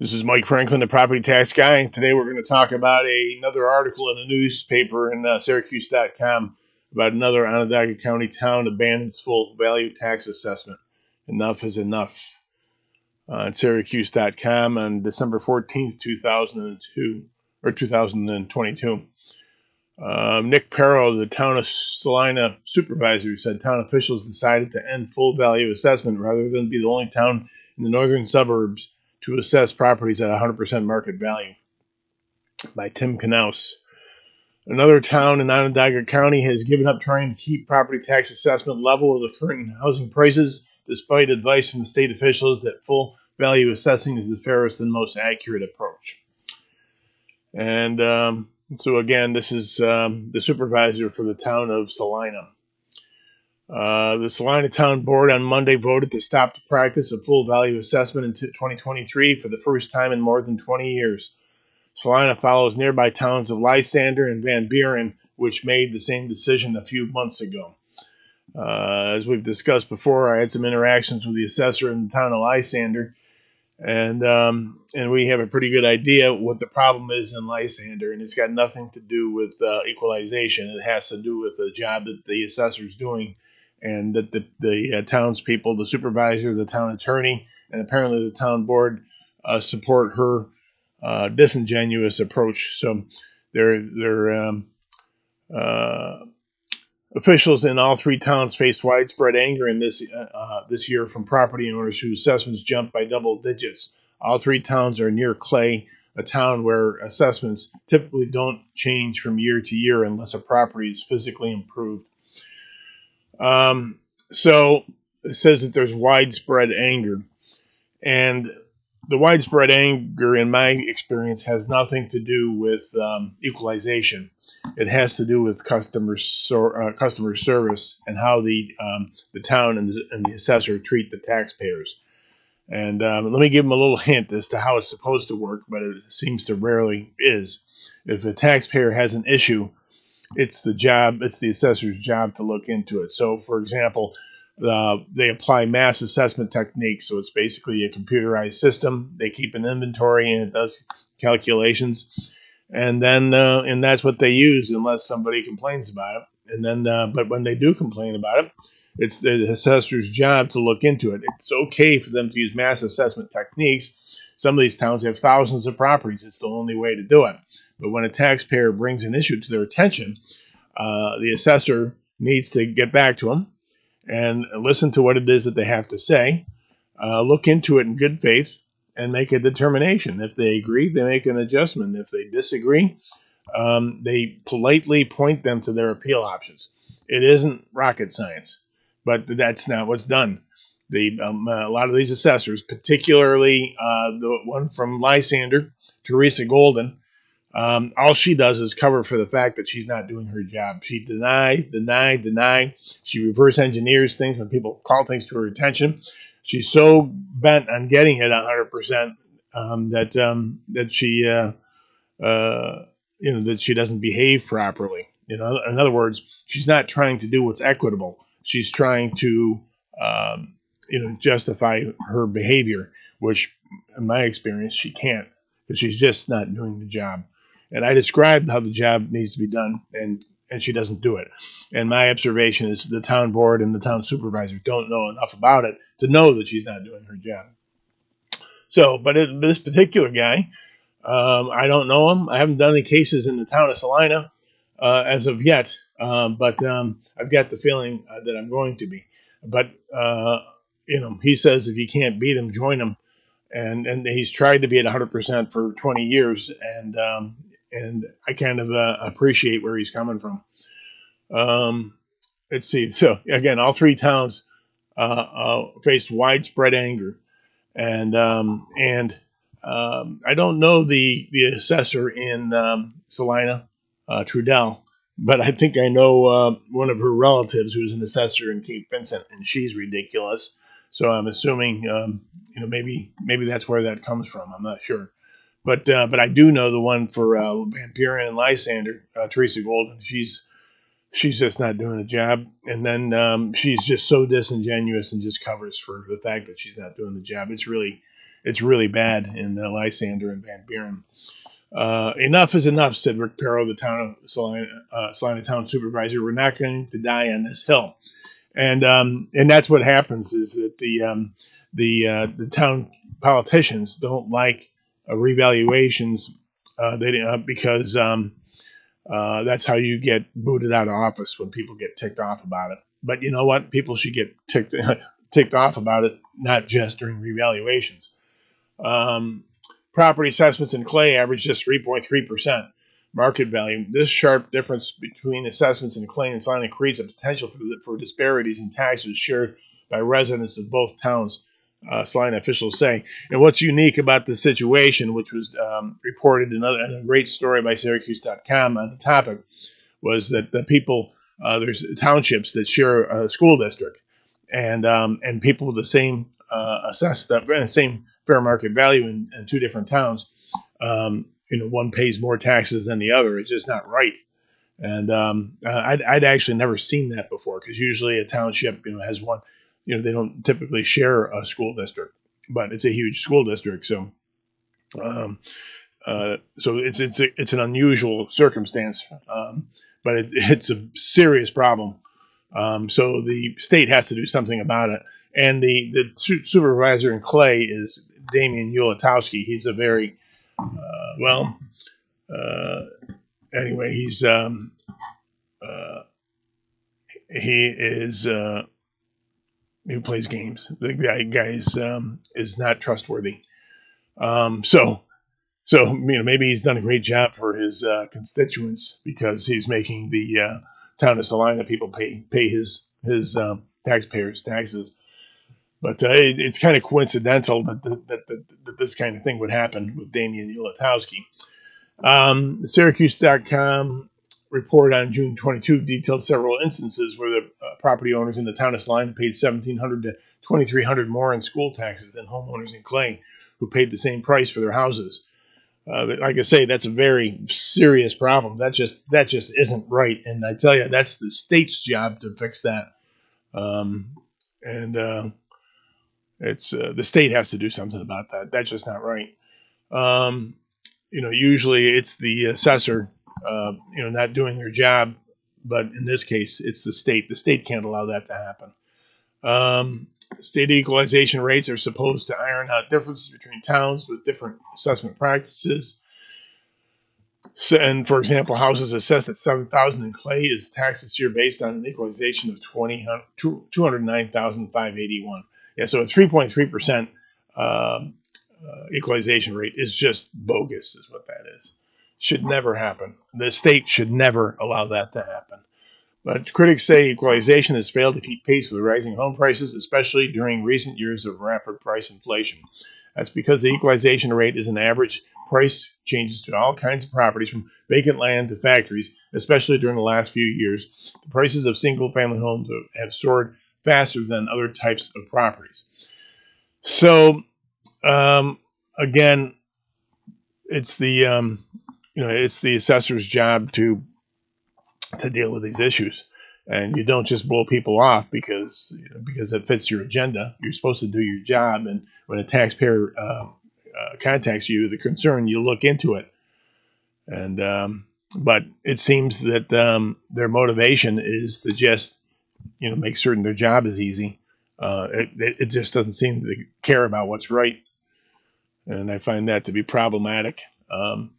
This is Mike Franklin, the property tax guy. Today we're going to talk about another article in the newspaper in Syracuse.com about another Onondaga County town abandons full value tax assessment. Enough is enough. On Syracuse.com on December 14th, 2022. Nick Paro, the town of Salina Supervisor, said town officials decided to end full value assessment rather than be the only town in the northern suburbs to assess properties at 100% market value. By Tim Knaus. Another town in Onondaga County has given up trying to keep property tax assessment level with the current housing prices, despite advice from the state officials that full value assessing is the fairest and most accurate approach. And so again, this is the supervisor for the town of Salina. The Salina Town Board on Monday voted to stop the practice of full value assessment in 2023 for the first time in more than 20 years. Salina follows nearby towns of Lysander and Van Buren, which made the same decision a few months ago. As we've discussed before, I had some interactions with the assessor in the town of Lysander, and we have a pretty good idea what the problem is in Lysander, and it's got nothing to do with equalization. It has to do with the job that the assessor's doing, and that the townspeople, the supervisor, the town attorney, and apparently the town board support her disingenuous approach. So their officials in all three towns faced widespread anger in this year from property owners whose assessments jumped by double digits. All three towns are near Clay, a town where assessments typically don't change from year to year unless a property is physically improved. So it says that there's widespread anger, and the widespread anger, in my experience, has nothing to do with equalization. It has to do with customer service and how the town and the assessor treat the taxpayers. And let me give them a little hint as to how it's supposed to work, but it seems to rarely is. If a taxpayer has an issue, it's the assessor's job to look into it. So, for example, they apply mass assessment techniques. So it's basically a computerized system. They keep an inventory and it does calculations. And then and that's what they use unless somebody complains about it. And then, but when they do complain about it, it's the assessor's job to look into it. It's okay for them to use mass assessment techniques. Some of these towns have thousands of properties. It's the only way to do it. But when a taxpayer brings an issue to their attention, the assessor needs to get back to them and listen to what it is that they have to say, look into it in good faith, and make a determination. If they agree, they make an adjustment. If they disagree, they politely point them to their appeal options. It isn't rocket science, but that's not what's done. A lot of these assessors, particularly the one from Lysander, Teresa Golden, all she does is cover for the fact that she's not doing her job. She deny. She reverse engineers things when people call things to her attention. She's so bent on getting it 100% that she that she doesn't behave properly. In other words, she's not trying to do what's equitable. She's trying to justify her behavior, which, in my experience, she can't, because she's just not doing the job. And I described how the job needs to be done, and she doesn't do it. And my observation is the town board and the town supervisor don't know enough about it to know that she's not doing her job. So, but this particular guy, I don't know him. I haven't done any cases in the town of Salina as of yet, but I've got the feeling that I'm going to be. But, he says if you can't beat him, join him. And he's tried to be at 100% for 20 years, and I kind of appreciate where he's coming from. Let's see. So again, all three towns faced widespread anger, and I don't know the assessor in Salina Trudell, but I think I know one of her relatives who's an assessor in Cape Vincent, and she's ridiculous. So I'm assuming maybe that's where that comes from. I'm not sure. But I do know the one for Van Buren and Lysander, Teresa Golden. She's just not doing a job, and then she's just so disingenuous and just covers for the fact that she's not doing the job. It's really it's really bad in Lysander and Van Buren. Enough is enough, said Rick Paro, the town of Salina town supervisor. We're not going to die on this hill, and that's what happens is that the town politicians don't like revaluations. Because that's how you get booted out of office when people get ticked off about it. But you know what? People should get ticked off about it, not just during revaluations. Um, Property assessments in Clay averaged just 3.3% market value. This sharp difference between assessments in Clay and Salina creates a potential for disparities in taxes shared by residents of both towns, Salina officials say. And what's unique about the situation, which was reported in a great story by Syracuse.com on the topic, was that the people, there's townships that share a school district, and people with the same assessed same fair market value in two different towns. One pays more taxes than the other. It's just not right. And I'd actually never seen that before, because usually a township has one. They don't typically share a school district, but it's a huge school district. So it's an unusual circumstance, but it's a serious problem. So the state has to do something about it. And the supervisor in Clay is Damian Ulatowski. He's a very anyway. He plays games. The guy is not trustworthy. So maybe he's done a great job for his constituents, because he's making the town of Salina people pay his taxpayers' taxes. But it's kind of coincidental that this kind of thing would happen with Damian Ulatowski. The Syracuse.com report on June 22 detailed several instances where the property owners in the town of Salina paid $1,700 to $2,300 more in school taxes than homeowners in Clay, who paid the same price for their houses. Like I say, that's a very serious problem. That just isn't right, and I tell you, that's the state's job to fix that. It's the state has to do something about that. That's just not right. Usually it's the assessor, not doing their job, but in this case, it's the state. The state can't allow that to happen. State equalization rates are supposed to iron out differences between towns with different assessment practices. So, and for example, houses assessed at $7,000 in Clay is taxed this year based on an equalization of $209,581. Yeah, so a 3.3% equalization rate is just bogus, is what that is. Should never happen. The state should never allow that to happen. But critics say equalization has failed to keep pace with rising home prices, especially during recent years of rapid price inflation. That's because the equalization rate is an average price changes to all kinds of properties, from vacant land to factories, especially during the last few years. The prices of single-family homes have soared faster than other types of properties. So, again, it's the it's the assessor's job to deal with these issues, and you don't just blow people off because it fits your agenda. You're supposed to do your job, and when a taxpayer contacts you, the concern, you look into it. And but it seems that their motivation is to just make certain their job is easy. It just doesn't seem to care about what's right, and I find that to be problematic. So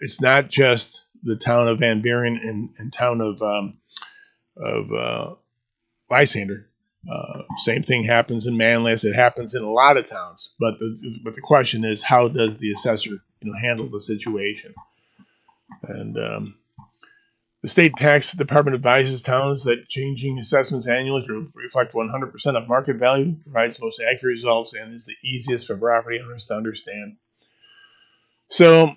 it's not just the town of Van Buren and town of Lysander. Same thing happens in Manlius. It happens in a lot of towns. But the question is, how does the assessor handle the situation? And the state tax department advises towns that changing assessments annually to reflect 100% of market value provides the most accurate results and is the easiest for property owners to understand. So,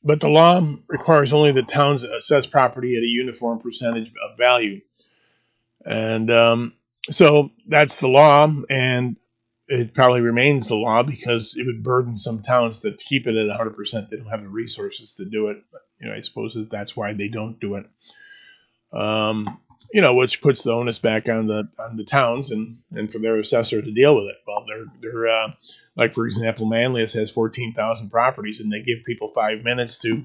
but the law requires only the towns assess property at a uniform percentage of value. And so that's the law, and it probably remains the law because it would burden some towns to keep it at 100%. They don't have the resources to do it. But, I suppose that's why they don't do it. which puts the onus back on the towns and for their assessor to deal with it. Well, they're like, for example, Manlius has 14,000 properties, and they give people 5 minutes to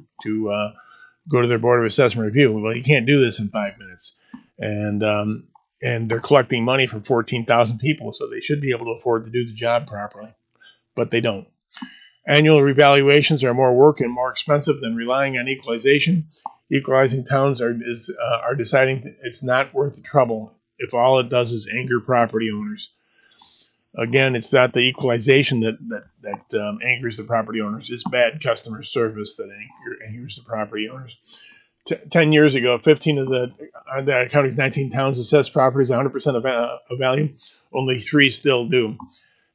go to their board of assessment review. Well, you can't do this in 5 minutes, and they're collecting money from 14,000 people, so they should be able to afford to do the job properly, but they don't. Annual revaluations are more work and more expensive than relying on equalization. Equalizing towns are deciding it's not worth the trouble if all it does is anger property owners. Again, it's not the equalization that angers the property owners. It's bad customer service that angers the property owners. 10 years ago, 15 of the county's 19 towns assessed properties 100% of value. Only 3 still do.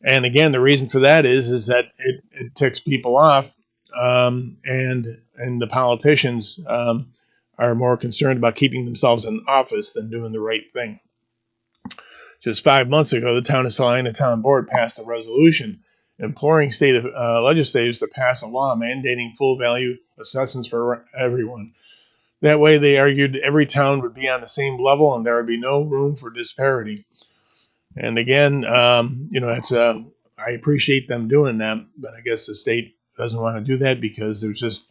And again, the reason for that is that it ticks people off, and the politicians are more concerned about keeping themselves in office than doing the right thing. Just 5 months ago, the town of Salina Town Board passed a resolution imploring state legislators to pass a law mandating full value assessments for everyone. That way, they argued, every town would be on the same level and there would be no room for disparity. And again, that's I appreciate them doing that, but I guess the state doesn't want to do that because there's just,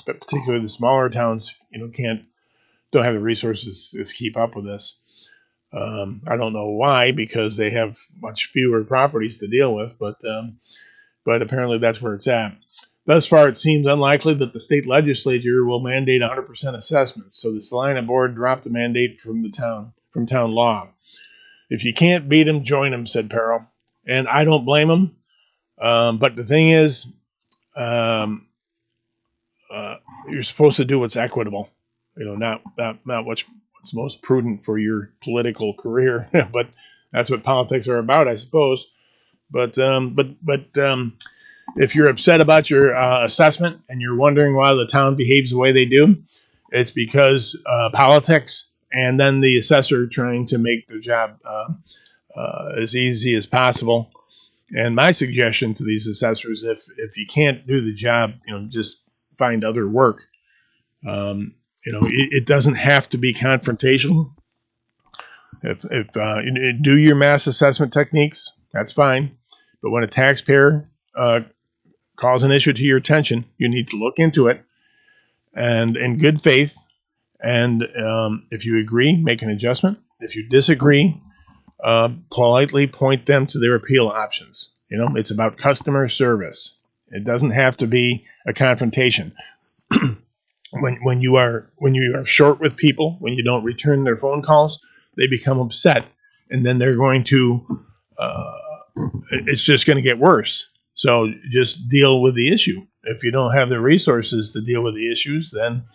particularly the smaller towns, don't have the resources to keep up with this. I don't know why, because they have much fewer properties to deal with, but apparently that's where it's at. Thus far, it seems unlikely that the state legislature will mandate 100% assessments, so the Salina board dropped the mandate from town law. If you can't beat them, join them, said Paro. And I don't blame him. But the thing is, you're supposed to do what's equitable, not what's most prudent for your political career. But that's what politics are about, I suppose. But if you're upset about your assessment and you're wondering why the town behaves the way they do, it's because politics and then the assessor trying to make their job as easy as possible. And my suggestion to these assessors, if you can't do the job, just find other work. It doesn't have to be confrontational. If do your mass assessment techniques, that's fine. But when a taxpayer calls an issue to your attention, you need to look into it, and in good faith. And if you agree, make an adjustment. If you disagree, politely point them to their appeal options. It's about customer service. It doesn't have to be a confrontation. When you are short with people, when you don't return their phone calls, they become upset, and then they're going to. It's just going to get worse. So just deal with the issue. If you don't have the resources to deal with the issues, then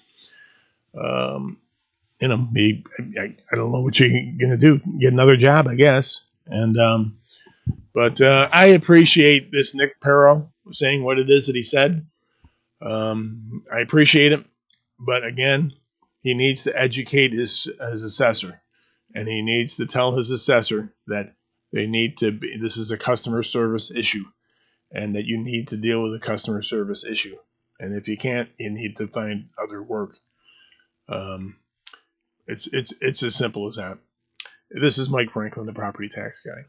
I don't know what you're going to do. Get another job, I guess. And but I appreciate this Nick Paro saying what it is that he said. I appreciate it, but again, he needs to educate his assessor, and he needs to tell his assessor that this is a customer service issue, and that you need to deal with a customer service issue. And if you can't, you need to find other work. It's as simple as that. This is Mike Franklin, the property tax guy.